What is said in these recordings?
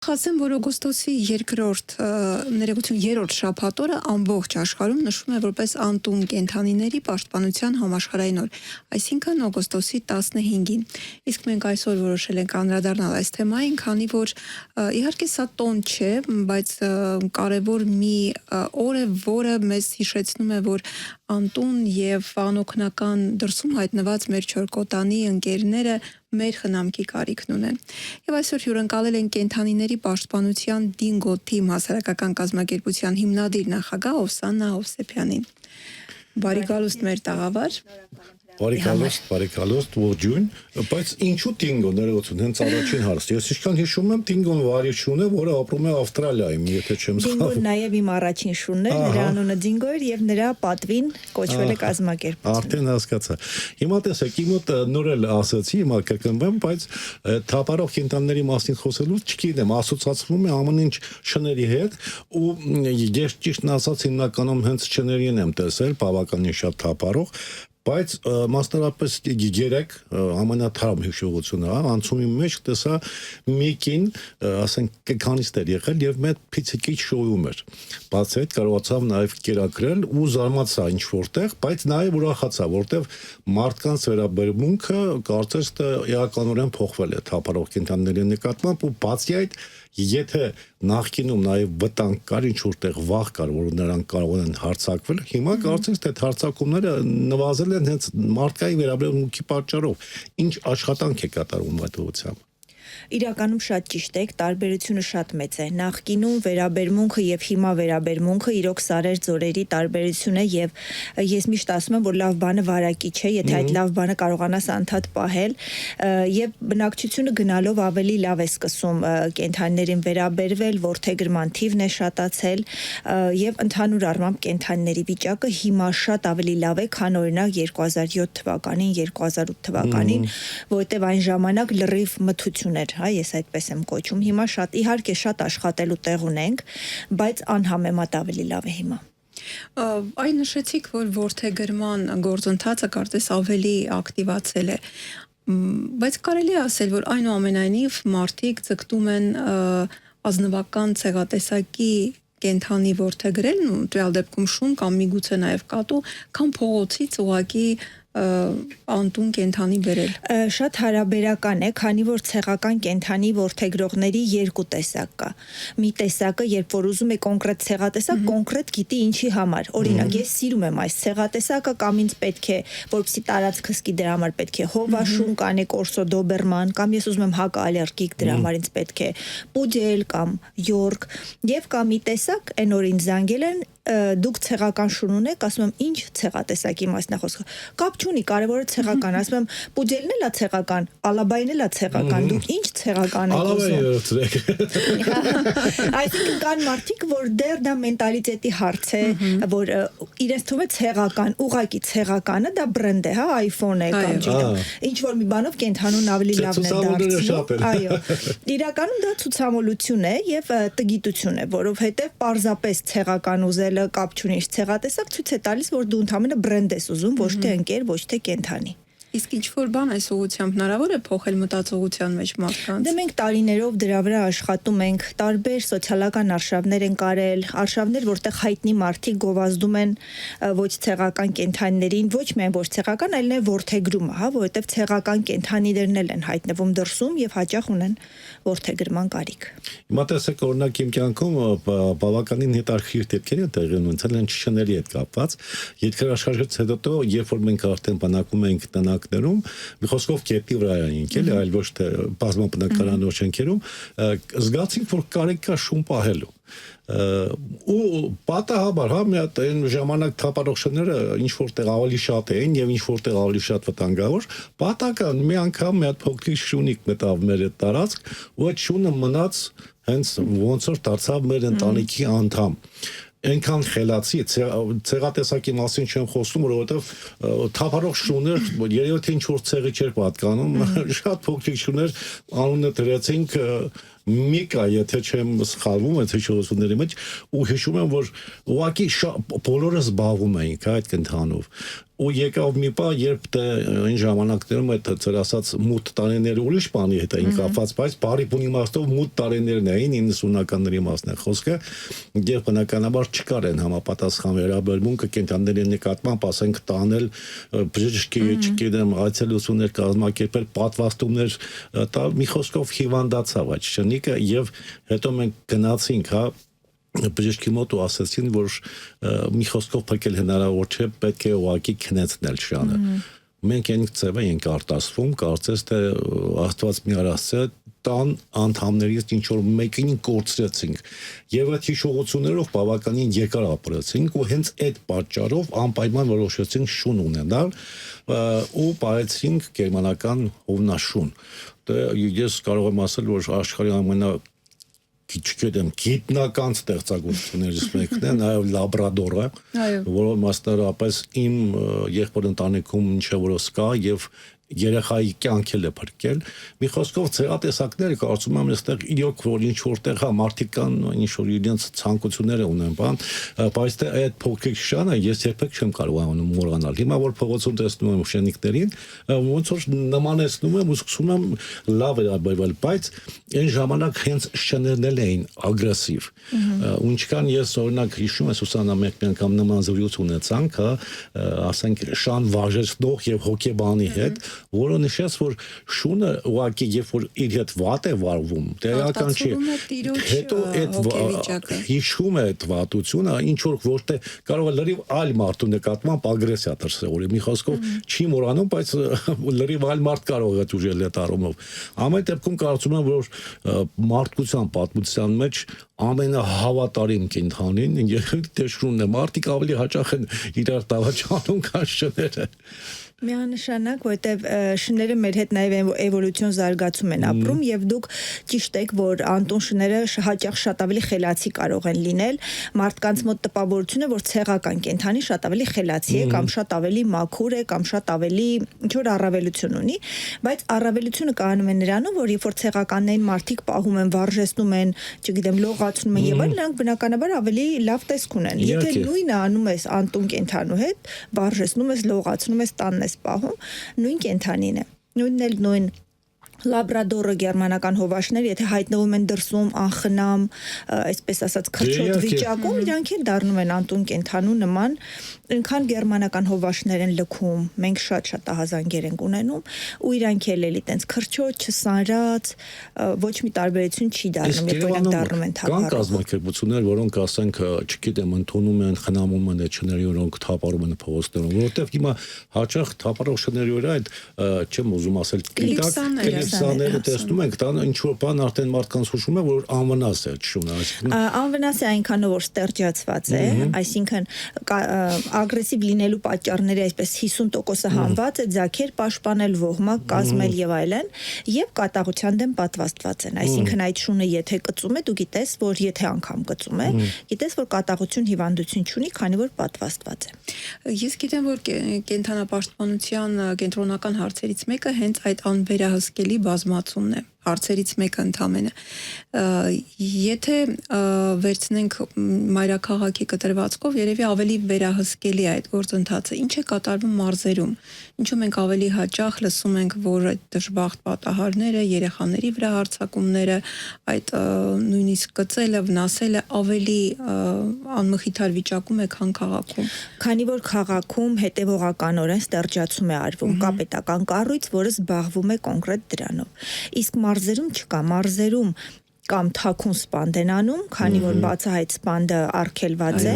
Խասեմ, որ օգոստոսի երկրորդ ներեգություն երրորդ շաբաթ-օրը ամբողջ աշխարհում նշվում է որպես անտուն կենդանիների պաշտպանության համաշխարհային օր, այսինքն օգոստոսի 15-ին։ Իսկ մենք այսօր որոշել ենք անդրադառնալ այս թեմային, քանի որ իհարկե սա տոն չէ, բայց կարևոր մի օր է, որը մեզ հիշեցնում է, որ անտուն եւ անօգնական դրսում հայտնված մեր չորկոտանի ընկերները մեր խնամքի կարիքն ունեն։ Եվ այսօր հյուրընկալել են կենդանիների պաշտպանության Դինգո թիմ հասարակական կազմակերպության հիմնադիր նախագահ Օվսաննա Հովսեփյանին։ Բարի գալուստ մեր տաղավար։ Բարի գալուստ, ողջույն, բայց ինչու Դինգո ներողություն, հենց առաջին հարցը։ Ես ինչքան հիշում եմ, Դինգոն վարիչուն է, որը ապրում է Ավստրալիայում, եթե չեմ սխալվում։ Դինգոն նաև իմ առաջին շունն էր, նրա անունը Դինգո էր եւ նրա պատվին կոչվել է կազմակերպությունը։ Արդեն հասկացա։ Հիմա տեսեք, իմ մոտ նոր էլ ասացի, հիմա կրկնվեմ, բայց թափառող կենդանիների մասին խոսելուց չգիտեմ, ասոցացվում է ամեն ինչ շների հետ, ու ես ճիշտն ասած հիմնականում հենց շներին եմ տեսել, բավականին շատ թափառող, բայց մասնարարպես երեք ամենաթարմ հիշողությունը, անցումի մեջ տեսա մեկին, ասենք կանիստեր եղել եւ մեծ փիցիկի շոյում էր։ Բացի այդ կարողացավ նաեւ կերակրել ու զարմացա ինչ որտեղ, բայց նաեւ ուրախացա, որտեղ մարդկանց վերաբերմունքը կարծես թե էականորեն փոխվել է թափառող կենդանիների նկատմամբ ու բացի այդ եթե նախկինում նաև վտանգ կար, ինչ որտեղ վախ կար, որ նրանք կարող են հարձակվել, հիմա կարծես թե հարձակումները նվազել են հենց մարդկային վերաբերմունքի պատճառով։ Ինչ աշխատանք է կատարվում այդ ուղղությամբ։ Իրականում շատ ճիշտ եք, տարբերությունը շատ մեծ է։ Նախկինում վերաբերմունքը եւ հիմա վերաբերմունքը իրոք սարեր ձորերի տարբերություն է եւ ես միշտ ասում եմ, որ լավ բանը վարակիչ է, եթե այդ լավ բանը կարողանաս անդադ պահել եւ բնակչությունը գնալով ավելի լավ է սկսում կենդանիներին վերաբերվել, որդեգրման թիվն է շատացել եւ ընդհանուր առմամբ կենդանիների վիճակը հիմա շատ ավելի լավ է, քան օրինակ 2007 թվականին, 2008 թվականին, որտեղ այն ժամանակ լրիվ մթություն էր, հա, ես այդպես եմ կոչում։ Հիմա շատ իհարկե շատ աշխատելու տեղ ունենք, բայց անհամեմատ ավելի լավ է հիմա։ Այն նշեցիք, որ որդեգրման գործընթացը կարծես ավելի ակտիվացել է, բայց կարելի է ասել, որ այնուամենայնիվ մարդիկ ձգտում են ազնվական ցեղատեսակի կենդանի որդեգրելն ու տվյալ դեպքում շուն կամ միգուցե նաև կատու, կամ փողոցից ուղակի անտուն կենդանի բերել։ Շատ հարաբերական է, քանի որ ցեղական կենդանի որդեգրողների երկու տեսակ կա։ Մի տեսակը, երբ որ ուզում է կոնկրետ ցեղատեսակ, կոնկրետ գիտի ինչի համար։ Օրինակ, ես սիրում եմ այս ցեղատեսակը կամ ինձ պետք է, որպեսզի տարածքս գի դրա համար պետք է հովաշուն կանե կորսո դոբերման, կամ ես ուզում եմ հակաալերգիկ դրա համար ինձ պետք է պուդել կամ յորկ, եւ կամ մի տեսակ, այն որ ինձ զանգել են դուք ցեղական շուն ունեք, ասում եմ ինչ ցեղատեսակի մասն է խոսքը։ Կապ չունի, կարևորը ցեղական, ասում եմ պուդելն էլ է ցեղական, ալաբային էլ է ցեղական, դուք ինչ ցեղական եք ուզում։ Այսինքն կան մարդիկ, որ դեռ դա մենտալիտետի հարց է, որ իրենց թվում է ցեղական, ուղակի ցեղականը դա բրենդ է, հա, iPhone է կամ չգիտեմ, ինչ որ մի բանով կենդանուն ավելի լավն է դարձնում։ Այո։ Իրականում դա ցուցամոլություն է եւ տգիտություն է, որովհետեւ պարզապես ցեղական ուզել կապ չունի ցեղատեսակ ցույց է տալիս, որ դու ընդհանրապես բրենդ ես ուզում, ոչ թե ընկեր, ոչ թե կենդանի։ Իսկ ինչ որ բան այս ուղղությամբ հնարավոր է փոխել մտածողության մեջ մարդկանց։ Դե մենք տարիներով դրա վրա աշխատում ենք, տարբեր սոցիալական արշավներ են կարել, արշավներ, որտեղ հայտնի մարդիկ գովազդում են ոչ ցեղական կենդանիներին, ոչ միայն ոչ ցեղական, այլ նաև որդեգրումը, հա, որովհետև ցեղական կենդանիներն էլ են հայտնվում դրսում եւ հաճախ ունեն որդեգրման կարիք։ Հիմա տեսեք, օրինակ իմ կյանքում բավականին հետաքրքիր դեպքեր են տեղի ունեցել են շների հետ կապված։ Երկրաշարժից հետո, երբ որ մենք արդեն բնակվում ենք տնակներում, մի խոսքով կետի վրա էինք, էլի, այլ ոչ թե բազմաբնակարանով շենքերում, զգացինք, որ կարիք կա շուն պահելու։ Ու պատահաբար, հա, մի հատ այն ժամանակ թափառող շները ինչ որտեղ ավելի շատ էին եւ ինչ որտեղ ավելի շատ վտանգավոր, պատական մի անգամ մի հատ փոքրիկ շունիկ մտավ մեր այդ տարածք, ու այդ շունը մնաց հենց ոնց որ դարձավ մեր ընտանիքի անդամ։ Այնքան խելացի ցեղատեսակի մասին չեմ խոսում, որովհետև թափառող շուներ, երևի թե ինչ որ ցեղի չէր պատկանում, շատ փոքրիկ շուներ անունը դրեցինք մի կա, եթե չեմ սխալվում այդ հիշողությունների մեջ, ու հիշում եմ, որ ուղղակի բոլորը զբաղվում էինք այդ կենթանով։ Ու եկավ մի պահ, երբ այն ժամանակներում այդ ծեր ասած մութ տարիները ուրիշ բանի հետ էին կապված, բայց բարի բուն իմաստով մութ տարիներն էին 90-ականների մասն է խոսքը, եւ բնականաբար չկար այն համապատասխան վերաբերմունքը կենթանիների նկատմամբ, ասենք տանել բժշկի, չգիտեմ, այցելություններ կազմակերպել, պատվաստումներ, դա մի խոսքով հիվանդացավ այդ շնիկը եւ հետո մենք գնացինք, հա բժշկի մոտ ու ասացին, որ մի խոսքով փակել հնարավոր չէ, պետք է ուղղակի քնեցնել շանը։ Մենք այն ձևը ենք արտասվում, կարծես թե Աստված մի արասցե տան անդամներից ինչ որ մեկին կորցրեցինք եւ այդ հիշողություններով բավականին երկար ապրեցինք ու հենց այդ պատճառով անպայման որոշեցինք շուն ունենալ ու ապրեցինք գերմանական հովնաշուն։ Դե ես կարող եմ ասել, որ աշխարհի ամենա չգիտեմ, գիտնական ստեղծագործություններից մեկն է, նաև լաբրադորը, որը մասնավորապես իմ եղբոր ընտանիքում ինչ որ կա եւ երեխայի կյանքել է փրկել։ Մի խոսքով ցեղատեսակները կարծում եմ այստեղ իրոք որ ինչ որտեղ հա մարդիկ կան ինչ որ իրենց ցանկությունները ունեն, բան, բայց թե այդ փոքրիկ շանը ես երբեք չեմ կարողանում մոռանալ։ Հիմա որ փողոցում տեսնում եմ շենիկներին, ոնց որ նմանեցնում եմ ու սկսում եմ լավ վերաբերվել, բայց այն ժամանակ հենց շներն էին ագրեսիվ։ Ու ինչքան ես օրինակ հիշում եմ Սուսանա մեկ անգամ նման զրույց ունեցանք, հա, ասենք շան վարժեցնող եւ հոգեբանի հետ, որը նշեց, որ շունը ուղղակի երբ որ իր հետ վատ է վարվում, տեղական չի, հետո այդ հիշում է այդ վատությունը, ինչ որ որտեղ կարող է լրիվ այլ մարդու նկատմամբ ագրեսիա դրսևորի։ Մի խոսքով չի մոռանում, բայց լրիվ այլ մարդ կարող է ուժել այդ առումով։ Ամեն դեպքում կարծում եմ, որ մարդկության պատմության մեջ ամենահավատարիմ կենդանին դեշրունն է, մարդիկ ավելի հաճախ են իրար տավաճանում, քան շները։ Միանշանակ, որտեվ շները մեր հետ նաև էվոլյուցիոն զարգացում են ապրում եւ դուք ճիշտ եք, որ անտուն շները հաճախ շատ ավելի խելացի կարող են լինել, մարդկանց մոտ տպավորություն է, որ ցեղական կենդանի շատ ավելի խելացի է կամ շատ ավելի մաքուր է կամ շատ ավելի ինչ որ առավելություն ունի, բայց առավելությունը կայանում է նրանում, որ երբ որ ցեղականներին մարդիկ պահում են, վարժեցնում են, չգիտեմ, լողացնում են եւ այլն, նրանք բնականաբար ավելի լավ տեսք ունեն։ Եթե նույնը անում ես անտուն կենդանու հետ, վարժեցնում ես, լողացնում ես, տանն պահում, նույն կենթանին է, նույն լաբրադորը գերմանական հովաշներ, եթե հայտնվում են դրսում անխնամ, այսպես ասած քրչոտ վիճակում, իրանք էլ դառնում են անտուն կենթանու նման, այնքան գերմանական հովաշներ են լքում, մենք շատ ահազանգեր ենք ունենում, ու իրանք էլ էլի տենց քրչոտ չսանրած, ոչ մի տարբերություն չի դառնում, երբ իրանք դառնում են թափառող։ Կան կազմակերպություններ, որոնք ասենք, չգիտեմ, ընդունում են, խնամում են այդ շների, որոնք թափառում են փողոցներում, որովհետև հիմա հաճախ թափառող շների վրա այդ չեմ ուզում ասել, Սաները տեսնում ենք, դա ինչ որ բան արդեն մարդկանց հուշում է, որ անվնաս է շունը, այսինքն անվնաս է այնքանով որ ստերջացված է, այսինքն ագրեսիվ լինելու պատճառների այսպես 50%-ը հանված է ձագեր պաշտպանել, ոհմակ կազմել եւ այլն, եւ կատաղության դեմ պատվաստված են, այսինքն այդ շունը եթե կծում է, դու գիտես, որ եթե անգամ կծում է, գիտես, որ կատաղություն հիվանդություն չունի, քանի որ պատվաստված է։ Ես գիտեմ, որ կենթանապաշտպանության կենտրոնական հարցերից մեկը հենց այդ անվերահսկելի բազմացումն է, հարցերից մեկը ընդամենը։ Եթե վերցնենք մայրաքաղաքի կտրվածքով, երևի ավելի վերահսկելի է այդ գործընթացը։ Ինչ է կատարվում մարզերում, ինչու մենք ավելի հաճախ լսում ենք, որ այդ դժբախտ պատահարները, երեխաների վրա հարձակումները, այդ նույնիսկ կծելը, վնասելը ավելի անմխիթար վիճակում է, քան քաղաքում։ Քանի որ քաղաքում հետևողականորեն ստերջացում է արվում, կա պետական կառույց, որը զբաղվում է կոնկրետ դրանով։ Իսկ մարզերում չկա, մարզերում կամ թաքուն սպանդ են անում, քանի որ բացահայտ սպանդը արգելված է,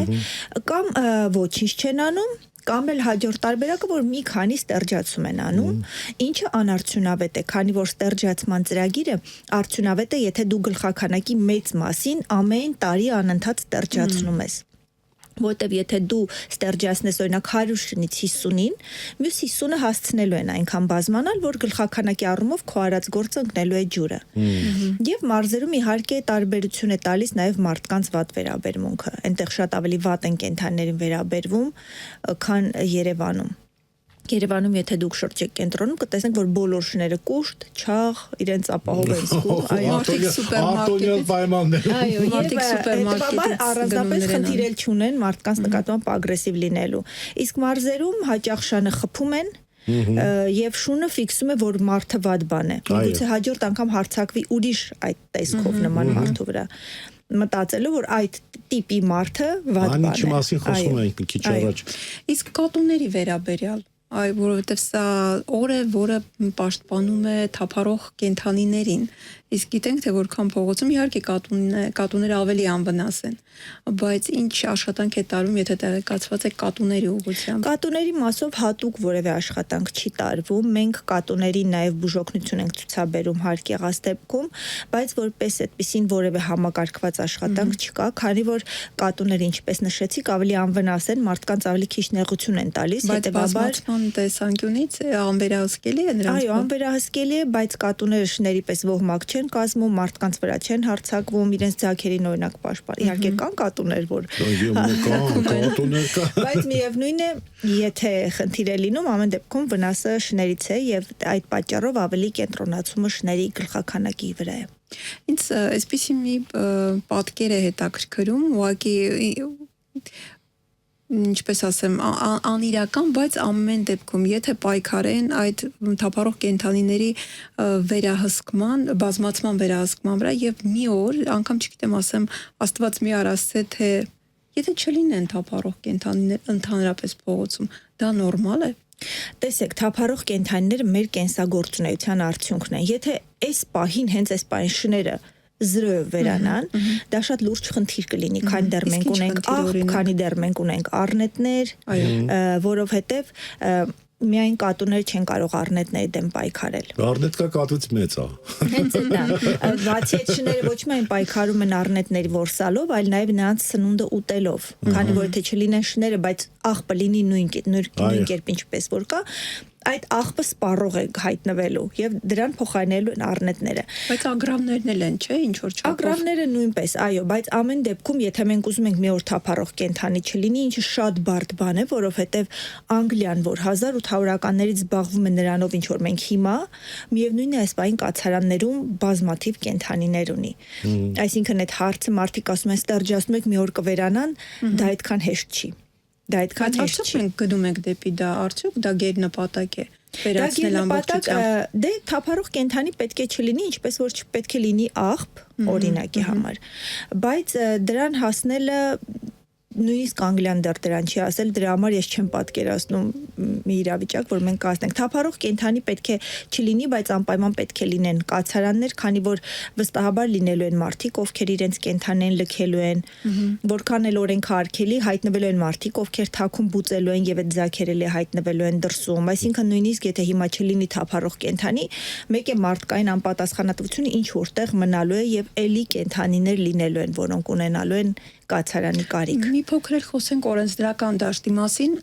կամ ոչինչ չեն անում, կամ էլ հաջորդ տարբերակը, որ մի քանի ստերջացում են անում, ինչը անարդյունավետ է, քանի որ ստերջացման ծրագիրը արդյունավետ է, եթե դու գլխաքանակի մեծ մասին ամեն տարի անընդհատ ստերջացնում ես։ Որտեւ եթե դու ստերջացնես օրինակ 100 շնից 50-ին, մյուս 50-ը հասցնելու են այնքան բազմանալ, որ գլխաքանակի առումով քո արած գործը ընկնելու է ջուրը։ Եվ մարզերում իհարկե տարբերություն է տալիս նաև մարդկանց վատ վերաբերմունքը։ Այնտեղ շատ ավելի վատ են կենդանիներին վերաբերվում, քան Երևանում։ Երևանում եթե դուք շրջեք կենտրոնում կտեսնեք որ բոլոր շները կուշտ, չաղ, իրենց ապահով են զգում, Մարդիկ Արտոնյալ պայմաններ։ այո, Մարդիկ սուպերմարկետից առանձնապես գնում խնդիր էլ չունեն մարդկանց նկատմամբ ագրեսիվ լինելու։ Իսկ մարզերում հաճախ շանը խփում են եւ շունը ֆիքսում է որ մարդը վատ բան է։ Գուցե հաջորդ անգամ հարցակվի ուրիշ այդ տեսքով նման մարդու վրա։ Մտածելով որ այդ տիպի մարդը վատ բան է։ Անիչ մասին խոսում ենք մի քիչ առաջ։ Իսկ կատուների վերաբերյալ այ որովհետև սա օր է, որը պաշտպանում է թափառող կենդանիներին։ Իսկ գիտենք թե որքան փողոցում իհարկե կատուները ավելի անվնաս են, բայց ինչ աշխատանք է տարվում, եթե տեղեկացված է կատուների ուղղությամբ։ Կատուների մասով հատուկ որևէ աշխատանք չի տարվում։ Մենք կատուներին նաև բուժօգնություն ենք ցուցաբերում հարկ եղած դեպքում, բայց որպես այդպեսին որևէ համակարգված աշխատանք չկա, քանի որ կատուները, ինչպես նշեցիք, ավելի անվնաս են, մարդկանց ավելի քիչ նեղություն են տալիս, հետևաբար տեսանկյունից անվերահսկելի է նրանց։ Այո, անվերահսկելի է, բայց կատուները շների պես ոհմակ չեն կազմում, մարդկանց վրա չեն հարձակվում, իրենց ձագերին օրինակ պաշտպան։ Իհարկե կան կատուներ, որ բայց միևնույն է, եթե խնդիր է լինում, ամեն դեպքում վնասը շներից է եւ այդ պատճառով ավելի կենտրոնացումը շների գլխաքանակի վրա է։ Ինձ այսպեսի մի պատկեր է հետաքրքրում, ուղղակի ինչպես ասեմ, անիրական, բայց ամեն դեպքում, եթե պայքարեն այդ թափառող կենդանիների վերահսկման, բազմացման վերահսկման վրա եւ մի օր, անգամ չգիտեմ ասեմ, Աստված մի արասցե թե եթե չլինեն թափառող կենդանիներ ընդհանրապես փողոցում, դա նորմալ է։ Տեսեք, թափառող կենդանիները մեր կենսագործունեության արդյունքն են։ Եթե այս պահին հենց այս պահին շները 0 վերանան, դա շատ լուրջ խնդիր կլինի, քանի դեռ մենք ունենք աղբ, քանի դեռ մենք ունենք առնետներ, որովհետև միայն կատուները չեն կարող առնետների դեմ պայքարել։ Առնետ կա կատուց մեծ է։ Հենց դա։ Բացի այդ շները ոչ միայն պայքարում են առնետների որսալով, այլ նաև նրանց սնունդը ուտելով, քանի որ եթե չլինեն շները, բայց աղբը լինի նույն կերպ ինչպես որ կա, այդ աղբը սպառող է հայտնվելու եւ դրան փոխարինելու են առնետները։ Բայց ագրավներն էլ են, չէ՞, ինչ որ չափով։ Ագրավները նույնպես, այո, բայց ամեն դեպքում, եթե մենք ուզում ենք մի օր թափառող կենդանի չլինի, ինչը շատ բարդ բան է, որովհետեւ Անգլիան, որ 1800-ականներից զբաղվում է նրանով, ինչ որ մենք հիմա, միևնույնն է այս բային կացարաններում բազմաթիվ կենդանիներ ունի։ Այսինքն այդ հարցը մարդիկ ասում են ստերջասնում եք մի օր կվերանան, դա այդքան հեշտ չի։ Դա այդքան հեշտ չի։ Մենք գնում ենք դեպի դա, արդյոք դա գերնպատակ է։ Վերացնել ամբողջությամբ։ Դե թափառող կենդանի պետք է չլինի, ինչպես որ չպետք է լինի աղբ, օրինակի համար։ Բայց դրան հասնելը նույնիսկ Անգլիան դեռ դրան չի ասել, դրա համար ես չեմ պատկերացնում մի իրավիճակ, որ մենք կասենք թափառող կենդանի պետք է չլինի, բայց անպայման պետք է լինեն կացարաններ, քանի որ վստահաբար լինելու են մարդիկ, ովքեր իրենց կենդանեն լքելու են, որքան էլ օրենքը արգելի, հայտնվելու են մարդիկ, ովքեր թաքուն բուծելու են եւ այդ ձագերել է հայտնվելու են դրսում, այսինքն նույնիսկ եթե հիմա չլինի թափառող կենդանի, մեկ է մարդկային անպատասխանատվությունը ինչ որտեղ մնալու է եւ էլի կենդանիներ լինելու են, որոնք ունենալու են կացարանի կարիք։ Մի փոքր էլ խոսենք օրենսդրական դաշտի մասին,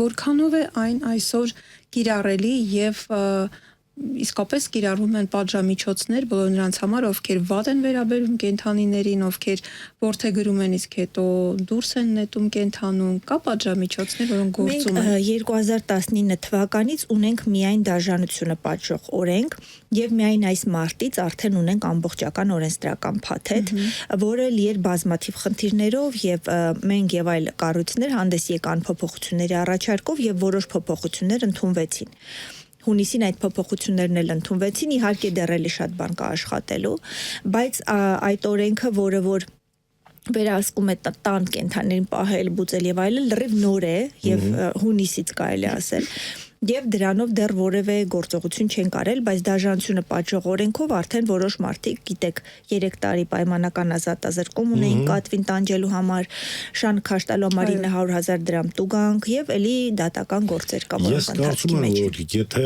որքանով է այն այսօր կիրառելի եւ իսկապես կիրառվում են պատժամիջոցներ բոլոր նրանց համար, ովքեր վատ են վերաբերում կենդանիներին, ովքեր որդեգրում են, իսկ հետո դուրս են նետում կենդանուն, կա պատժամիջոցներ, որոնք գործում են։ Մենք 2019 թվականից ունենք միայն դաժանությունը պատժող օրենք եւ միայն այս մարտից արդեն ունենք ամբողջական օրենսդրական փաթեթ, որը լի էր բազմաթիվ խնդիրներով եւ մենք եւ այլ կառույցներ հանդես եկան փոփոխությունների առաջարկով եւ որոշ փոփոխություններ ընդունվեցին։ Հունիսին այդ փոփոխություններն էլ ընդունվեցին, իհարկե դեռ էլի շատ բան կա աշխատելու, բայց այդ օրենքը, որը որ վերահսկում է տան կենդանիներին պահել, բուծել եւ այլն, լրիվ նոր է եւ հունիսից կարելի ասել։ Եվ դրանով դեռ որևէ գործողություն չեն կարել, բայց դաժանությունը պատժող օրենքով արդեն որոշ մարդիկ, գիտեք, 3 տարի պայմանական ազատազրկում ունեին կատվին տանջելու համար, շան քաշտալու համար 900,000 դրամ տուգանք եւ էլի դատական գործեր կա, որոնք ընթացքի մեջ են։ Ես կարծում եմ, որ եթե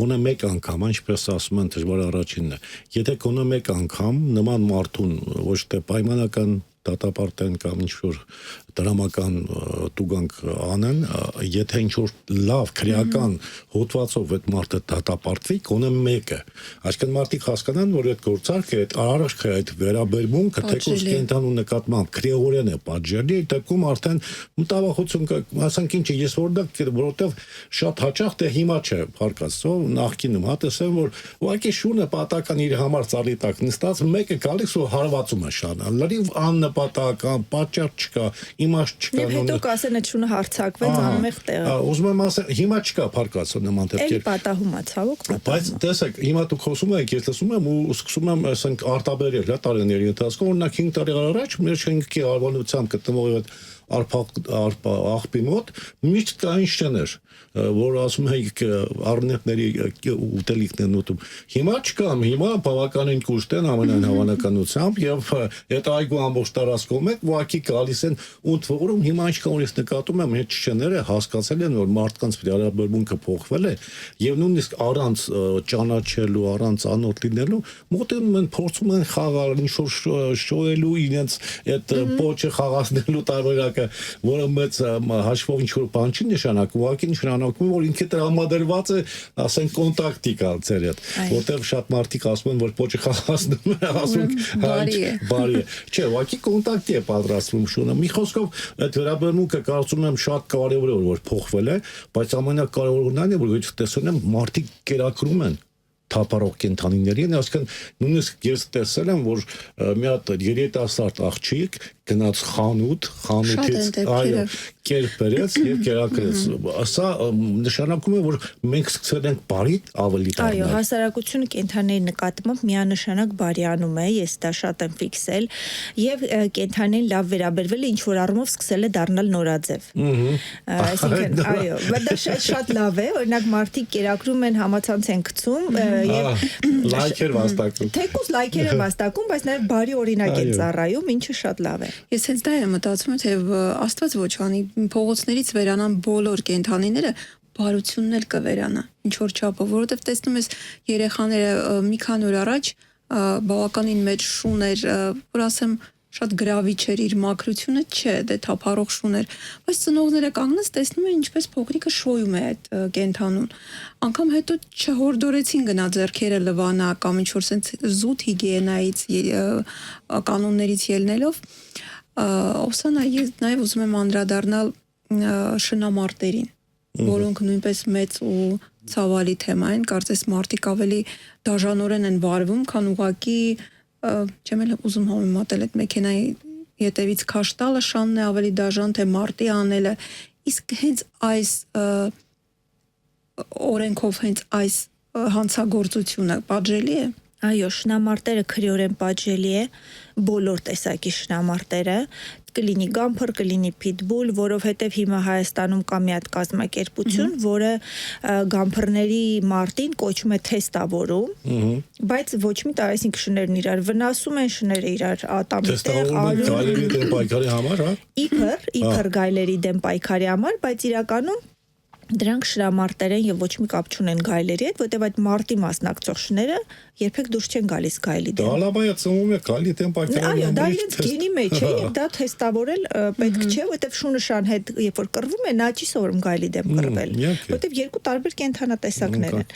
գոնե մեկ անգամ, ինչպես ասում են, դժվար առաջինն է, եթե գոնե մեկ անգամ նման մարդուն ոչ թե պայմանական դատապարտեն կամ ինչ-որ դրամական տուգանք անեն, եթե ինչ-որ լավ քրեական հոդվածով այդ մարդը դատապարտվի, կոնե մեկը։ Այսինքն մարդիկ հասկանան, որ այդ գործարքը, այդ արարքը, այդ վերաբերմունքը թեկուզ կենթանու նկատմամբ քրեորեն է պատժելի, դեպքում արդեն մտավախություն կա, ասենք ինչ ես որտեղ, որովհետև շատ հաճախ դե հիմա չէ, փարկացո նախկինում տեսեմ, որ ուղղակի շունը պատական իր համար ծալի տակ նստած, մեկը գալիս ու հարվածում է շանը, լրիվ աննպատական, պատճառ չկա, իմաստ չկա։ Եվ հետո կասեն այդ շունը հարցակվեց անմեղ տեղը։ Ուզում եմ ասել, հիմա չկա փարկացո նման դեպքեր։ Էլի պատահում է, ցավոք։ Բայց տեսեք, հիմա դուք խոսում եք, ես լսում եմ ու սկսում եմ, ասենք, արտաբերել, տարիների ընթացքում, օրինակ 5 տարի առաջ մեր շենքի արվանությամբ գտնվող այդ աղբի մոտ միշտ կային շներ, որ ասում ենք առնետների ուտելիքն են ուտում։ Հիմա չկամ, հիմա բավականին կուշտ են ամենայն հավանականությամբ եւ այդ այգու ամբողջ տարածքում է ուղակի գալիս են ու որում հիմա ինչքան որ ես նկատում եմ այդ շները հասկացել են որ մարդկանց վերաբերմունքը փոխվել է եւ նույնիսկ առանց ճանաչելու, առանց անոթ լինելու մոտենում են փորձում են խաղալ, ինչ որ շոյելու իրենց այդ փոչը խաղացնելու տարբերակը, որը մեծ հաշվով ինչ որ բան չի նշանակում, ուղղակի նշանակում որ ինքը տրամադրված է, ասենք կոնտակտի կա ձեր հետ, որտեղ շատ մարդիկ ասում են որ փոչը խաղացնում են, ասում բարի է։ Չէ, ուղղակի կոնտակտի է պատրաստվում շունը։ Մի խոսքով այդ վերաբերմունքը կարծում եմ շատ կարևոր է որ փոխվել է, բայց ամենակարևորն այն է որ ես տեսնում եմ մարդիկ կերակրում են թափառող կենթանիներին, այսինքն նույնիսկ ես տեսել եմ, որ մի հատ երիտասարդ աղջիկ գնաց խանութից, այո, կերպերեց եւ կերակրեց։ Սա նշանակում է, որ մենք սկսել ենք բարի ավելի դառնալ։ Այո, հասարակությունը կենթանիների նկատմամբ միանշանակ բարիանում է, ես դա շատ եմ ֆիքսել, եւ կենթանին լավ վերաբերվել է, ինչ որ առումով սկսել է դառնալ նորաձև։ Այսինքն, այո, դա շատ լավ է, օրինակ մարդիկ կերակրում են, համացանց են գցում եւ լայքեր վաստակում։ Թեկուզ լայքեր են վաստակում, բայց նաեւ բարի օրինակ են ծառայում, ինչը շատ լավ է։ Ես հենց դա եմ մտածում, թե Աստված ոչ անի փողոցներից վերանան բոլոր կենթանիները, բարությունն էլ կվերանա, ինչ որ չափով, որովհետև տեսնում ես երեխաները մի քանի օր առաջ բավականին մեծ շուներ, որ ասեմ շատ գրավիչ էր իր մաքրությունը, չէ, դե թափառող շուներ, բայց ծնողները կանգնած տեսնում են ինչպես փոքրիկը շոյում է այդ կենթանուն։ Անկամ հետո չհորդորեցին գնա ձեռքերը լվանա կամ ինչ որ sense զուտ հիգիենայից կանոններից ելնելով, ուսանա ես նաև ուզում եմ անդրադառնալ շնամարտերին, որոնք նույնպես մեծ ու ցավալի թեմա են, կարծես մարդիկ ավելի դաժանորեն են վարվում, քան ուղակի չեմ էլ ուզում համեմատել այդ մեքենայի ետևից քաշ տալը շանն է ավելի դաժան թե մարտի անելը, իսկ հենց այս օրենքով հենց այս հանցագործությունը պատժելի է։ Այո, շնամարտերը քրեորեն պատժելի է, բոլոր տեսակի շնամարտերը, կլինի գամփր, կլինի փիթբուլ, որովհետև հիմա Հայաստանում կա մի հատ կազմակերպություն, որը գամփրների մարտին կոչում է թեստավորում, բայց ոչ մի տար, այսինքն շներն իրար վնասում են, շները իրար ատամիտեղ, գայլերի դեմ պայքարի համար, հա։ Իբր գայլերի դեմ պայքարի համար, բայց իրականում դրանք շրամարտեր են եւ ոչ մի կապ չունեն գայլերի հետ, որտեղ այդ մարտի մասնակցող շները երբեք դուրս չեն գալիս գայլի դեմ։ Դալաբայա ծնվում է գայլի դեմ պայքարի։ Այո, դա իրենց գենի մեջ է եւ դա թեստավորել պետք չէ, որտեղ շունը շան հետ երբ որ կռվում է, նա չի սովորում գայլի դեմ կռվել, որտեղ երկու տարբեր կենթանատեսակներ են։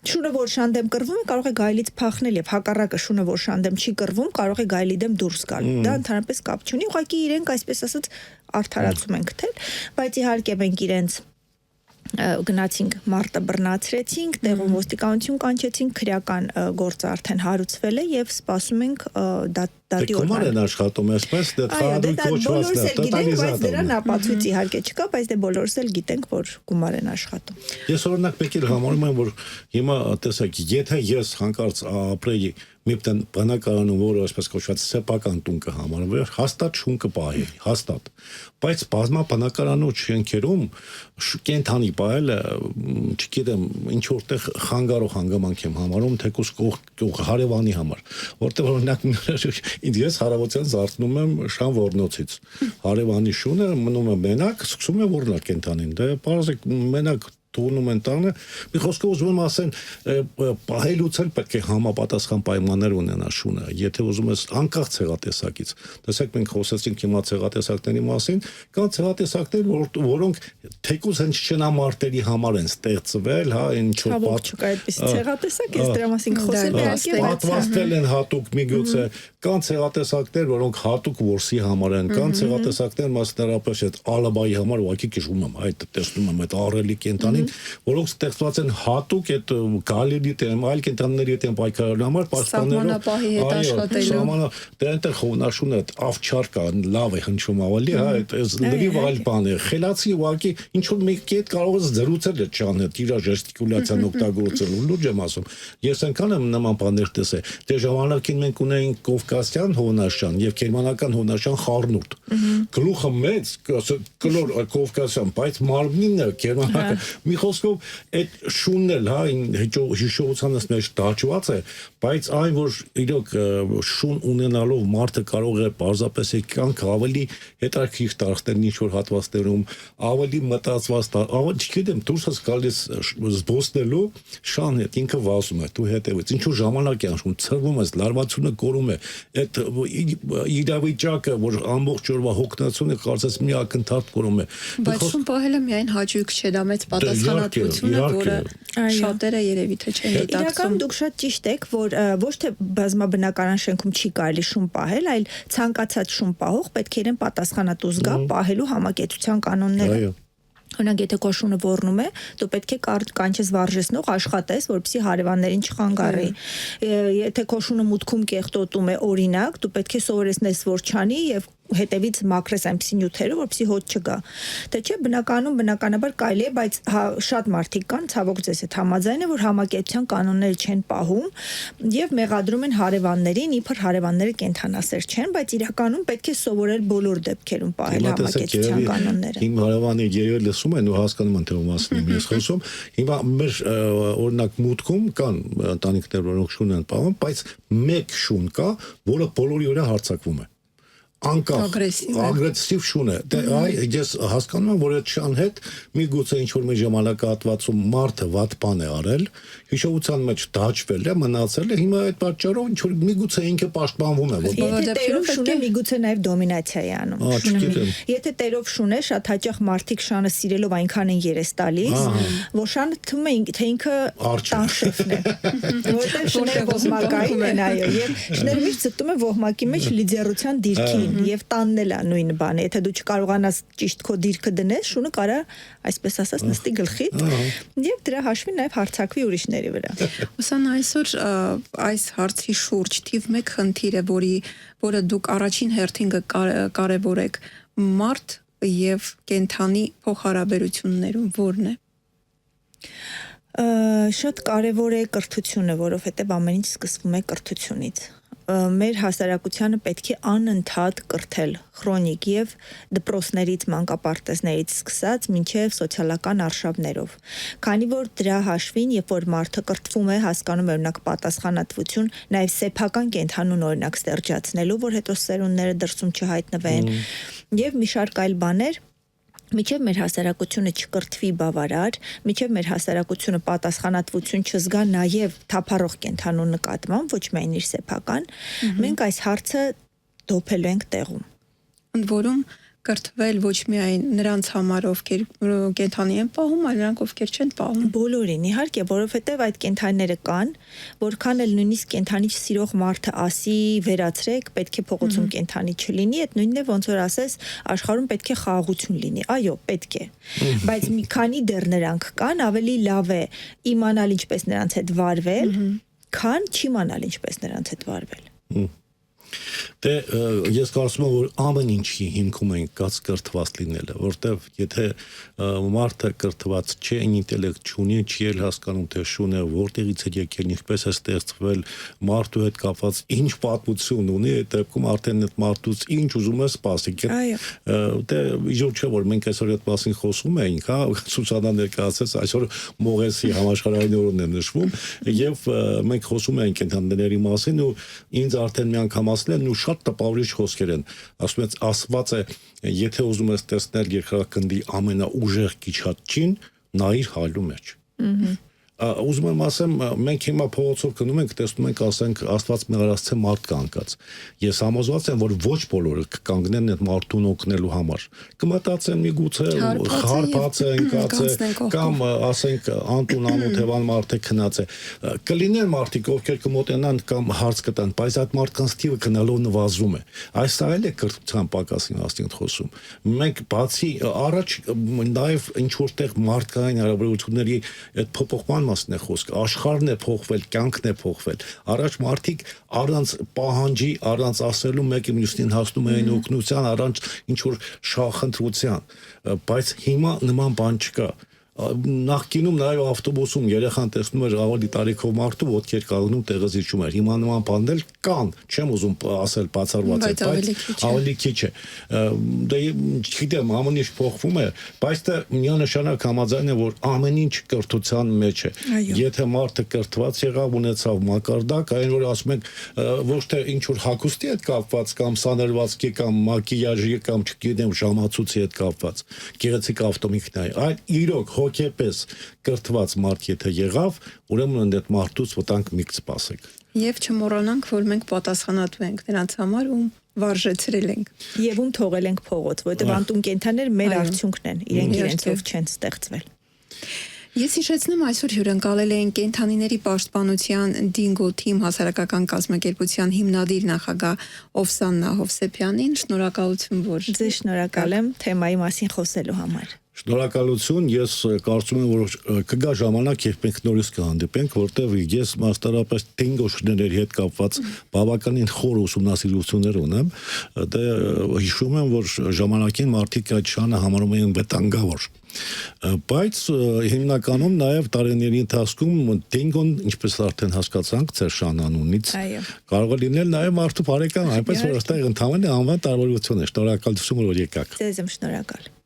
Շունը որ շան դեմ կռվում է, կարող է գայլից փախնել եւ հակառակը շունը որ շան դեմ չի կռվում, կարող է գայլի դեմ դուրս գալ։ Դա ընդհանրապես կապ չունի, ուղղակի իրենք այսպես ասած արդարացում են գտել, բայց իհարկե մենք իրենց գնացինք մարտը բռնացրեցինք, տեղում ոստիկանություն կանչեցինք, քրեական գործը արդեն հարուցվել է եւ սպասում ենք դատի օրվան։ Գումար են աշխատում այսպես, դե խաղադույք կոչվածն է, տոտալիզատոր։ Դրան ապացույց իհարկե չկա, բայց դե բոլորս էլ գիտենք, որ գումար են աշխատում։ Ես օրինակ մեկ էլ համարում եմ, որ հիմա տեսեք, եթե ես հանկարծ ապրեի մի բնակարանում, որը այսպես կոչված սեփական տուն կհամարվեր, հաստատ շուն կպահի, հաստատ։ Բայց բազմա բնակարանոց շենքերում կենթանի պահելը, չգիտեմ, ինչ որտեղ խանգարող հանգամանք եմ համարում, թեկուզ հարևանի համար, որտեղ օրինակ ես հարավոցյան զարթնում եմ շան ոռնոցից։ Հարևանի շունը մնում է մենակ, սկսում է ոռնալ կենթանին։ Դե պարզեք մենակ թողնում են տանը։ Մի խոսքով ուզում եմ ասեն, պահելուց էլ պետք է համապատասխան պայմաններ ունենա շունը։ Եթե ուզում ես անկախ ցեղատեսակից, տեսեք մենք խոսեցինք հիմա ցեղատեսակների մասին, կան ցեղատեսակներ, որոնք թեկուզ հենց շնամարտերի համար են ստեղծվել, հա, ինչ որ չկա այդպես ցեղատեսակ, ես դրա մասին խոսել եմ, պատվաստել են հատուկ միգուցե, կան ցեղատեսակներ, որոնք հատուկ որսի համար են, կան ցեղատեսակներ մասնարարապես այդ ալաբայի համար ուղղակի քիժում եմ, այդ տեսնում եմ այդ աղրելի կենտանին, որոնք ստեղծված են հատուկ այդ գալերի դեմ, այլ կենտանիների դեմ պայքարելու համար, սահմանապահի հետ աշխատելու։ Դե այնտեղ խոնաշունը ավչար կա, լավ է հնչում ավելի, հա, այդ լրիվ այլ բան է։ Խելացի ուղղակի ինչ որ մեկի հետ կարող ես զրուցել այդ ճան հետ, իր ժեստիկուլյացիան օգտագործել, լուրջ եմ ասում։ Ես այնքան եմ նման բաներ տեսել։ Դե ժամանակին մենք ունեինք Կովկասյան հոնաշան եւ գերմանական հոնաշան խառնուրդ։ Գլուխը մեծ, կլոր Կովկասյան, բայց մարմինը գերմանական։ Մի խոսքով այդ շունն էլ, հա, հիշողությանս մեջ դաջված է, բայց այն որ իրոք շուն ունենալով մարդը կարող է պարզապես կյանք ավելի հետաքրքիր դարձնել ինչ որ հատվածներում, ավելի մտածված, ավելի չգիտեմ, դուրսս գալիս զբոսնելու շան հետ ինքը վազում է, դու հետևից, ինչ որ ժամանակ է անցնում, ցրվում ես, լարվածությունը կորում է, այդ իրավիճակը, որ ամբողջ օրվա հոգնածությունը կարծես մի ակնթարթ կորում է։ Բայց շուն պահելը միայն հաճույք չէ, դա մեծ պատասխանատվություն է, որը շատերը երևի թե չեն գիտակցում։ Իրականում դուք շատ ճիշտ եք, որ ոչ թե բազմաբնակարան շենքում չի կարելի շուն պահել, այլ ցանկացած շուն պահող պետք է իրեն պատասխանատու զգա պահելու համակեցության կանոնները։ Օրինակ, եթե քո շունը ոռնում է, դու պետք է կանչես վարժեցնող աշխատես, որպեսզի հարևաններին չխանգարի։ Եթե քո շունը մուտքում կեղտոտում է, օրինակ, դու պետք է սովորեցնես, որ չանի եւ հետևից մաքրես այնպիսի նյութերով, որպեսզի հոտ չգա։ Թե չէ, բնականում բնականաբար կարելի է, բայց շատ մարդիկ կան, ցավոք ձեզ հետ համաձայն է, որ համակեցության կանոնները չեն պահում եւ մեղադրում են հարևաններին, իբր հարևանները կենթանասեր չեն, բայց իրականում պետք է սովորել բոլոր դեպքերում պահել համակեցության կանոնները։ Իմ հարևանը երևի լսում են ու հասկանում են թե ով մասին եմ ես խոսում։ Հիմա մեր օրինակ մուտքում կան ընտանիքներ, որոնք շուն են պահում, բայց մեկ շուն կա, որը բոլորի վրա հարձակվում է։ Ագրեսիվ շուն է։ Դե այ ես հասկանում եմ, որ այդ շան հետ միգուցե ինչ որ մի ժամանակահատվածում մարդը վատ բան է արել, հիշողության մեջ դաջվել է, մնացել է, հիմա այդ պատճառով ինչ որ միգուցե ինքը պաշտպանվում է, որ տերով շունը միգուցե նաև դոմինացիա է անում։ Եթե տերով շուն է, շատ հաճախ մարդիկ շանը սիրելով այնքան են երես տալիս, որ շանը թվում է թե ինքը տան շեֆն է։ Որտեղ շները ոհմակային են, այո, եւ շները միշտ զտում են ոհմակի մեջ լիդերության դիրքին եւ տանն էլ է նույն բանը։ Եթե դու չկարողանաս ճիշտ քո դիրքը դնես, շունը կարա, այսպես ասած, նստի գլխիդ եւ դրա հաշվին նաեւ հարցակվի ուրիշների վրա։ Ուսան այսօր այս հարցի շուրջ թիվ 1 խնդիր է, որը դուք առաջին հերթին կարևորեք, մարդ եւ կենթանի փոխհարաբերություններում որն է։ Շատ կարևոր է կրթությունը, որովհետեւ ամեն ինչ սկսվում է կրթությունից։ Մեր հասարակությանը պետք է անընդհատ կրթել քրոնիկ եւ դպրոցներից, մանկապարտեզներից սկսած մինչեւ սոցիալական արշավներով։ Քանի որ դրա հաշվին, երբ որ մարդը կրթվում է, հասկանում է օրինակ պատասխանատվություն, նաեւ սեփական կենթանուն օրինակ ստեղծացնելու, որ հետո սերունդները դրսում չհայտնվեն, եւ մի շարք այլ բաներ, միջև մեր հասարակությունը չկրթվի բավարար, միջև մեր հասարակությունը պատասխանատվություն չզգա նաև թափառող կենթանու նկատմամբ, ոչ միայն իր սեփական, մենք այս հարցը դոփելու ենք տեղում։ Ընդ որում կրթվել ոչ միայն նրանց համար, ովքեր կենթանի են պահում, այլ նրանք ովքեր չեն պահում։ Բոլորին, իհարկե, որովհետև այդ կենթանիները կան, որքան էլ նույնիսկ կենթանի սիրող մարդը ասի, վերացրեք, պետք է փողոցում կենթանի չլինի, այդ նույնն է ոնց որ ասես, աշխարհում պետք է խաղաղություն լինի։ Այո, պետք է։ Բայց մի քանի դեռ նրանք կան, ավելի լավ է իմանալ ինչպես նրանց հետ վարվել, քան չիմանալ ինչպես նրանց հետ վարվել։ Դե ես կարծում եմ որ ամեն ինչի հիմքում են կած կրթված լինելը, որտեվ եթե մարդը կրթված չէ, ինտելեկտ չունի, չի էլ հասկանում թե շունը որտեղից է եկել, ինչպես է ստեղծվել, մարդու հետ կապված ինչ պատմություն ունի, այդ դեպքում արդեն այդ մարդուց ինչ ուզում է սպասի։ Դե իժոր չէ որ մենք այսօր այդ մասին խոսում էինք, հա, Սուսանա ներկայացրեց այսօր Մողեսի համաշխարհային օրն է նշվում եւ մենք խոսում էինք կենթանիների մասին ու ինձ արդեն մի անգամ ասել ու շատ տպավորիչ խոսքեր են, ասում են ասված է, եթե ուզում ես տեսնել երկրագնդի ամենաուժեղ կիչատչին, նայիր հալու մեջ։ Ուզում եմ ասեմ, մենք հիմա փողոցով գնում ենք, տեսնում ենք, ասենք, Աստված մեղարացե մարդ կանգած։ Ես համոզված եմ, որ ոչ բոլորը կկանգնեն այդ մարդուն օգնելու համար։ Կմտածեն միգուցե հարբած է, ընկած է, կամ ասենք Անտուն Անոթևան մարդ է քնած է։ Կլինեն մարդիկ, ովքեր կմոտենան կամ հարց կտան, բայց այդ մարդկանց թիվը գնալով նվազում է։ Այս էլ է կրթության պակասի մասին խոսում։ Մենք բացի առաջ նաև ինչ որտեղ մարդկային հարաբերությունների այդ փոփոխման մասն է խոսքը, աշխարհն է փոխվել, կյանքն է փոխվել։ Առաջ մարդիկ առանց պահանջի, առանց ասելու մեկը մյուսին հասնում էին օգնության, առանց ինչ որ շահխնդրության, բայց հիմա նման բան չկա։ Նախկինում նաև ավտոբուսում երեխան տեսնում էր ավելի տարիքով մարդու ոտքեր կանգնում տեղը զիջում էր։ Հիմա նման բաներ կան, չեմ ուզում ասել բացառված է, բայց ավելի քիչ է։ Դե չգիտեմ, ամեն ինչ փոխվում է, բայց դա միանշանակ համաձայն է, որ ամեն ինչ կրթության մեջ է։ Եթե մարդը կրթված եղավ, ունեցավ մակարդակ, այն որ ասում ենք ոչ թե ինչ որ հագուստի հետ կապված կամ սանրվածքի կամ մակիյաժի կամ չգիտեմ ժամացույցի հետ կապված, գեղեցիկ ավտոմեքենայի, այլ իրոք հոգեպես կրթված մարդ եթե եղավ, ուրեմն այդ մարդուց վտանգ մի կսպասեք։ Եվ չմոռանանք, որ մենք պատասխանատու ենք նրանց համար, ում վարժեցրել ենք։ Եվ ում թողել ենք փողոց, որովհետև անտուն կենդաններ մեր արդյունքն են, իրենք իրենցով չեն ստեղծվել։ Ես հիշեցնում այսօր հյուրընկալել էին կենդանիների պաշտպանության Dingo Team հասարակական կազմակերպության հիմնադիր նախագահ Օվսաննա Հովսեփյանին։ Շնորհակալություն, որ Ձեզ շնորհակալ եմ թեմայի մասին խոսելու համար։ Շնորհակալություն, ես կարծում եմ, որ կգա ժամանակ, երբ մենք նորից կհանդիպենք, որտեղ ես մասնարարապես Dingo շներերի հետ կապված բավականին խոր ուսումնասիրություններ ունեմ, դե հիշում եմ, որ ժամանակին մարդիկ այդ շանը համարում էին վտանգավոր։ Բայց հիմնականում նաև տարիների ընթացքում Dingo-ն, ինչպես արդեն հասկացանք, ծեր շանանունից կարող է լինել նաև մարդու բարեկամ, այնպես որ այստեղ ընդհանրապես անվան տարբերություն է։ Շնորհակալություն, որ եկաք։ Ձեզ եմ շնորհակալ։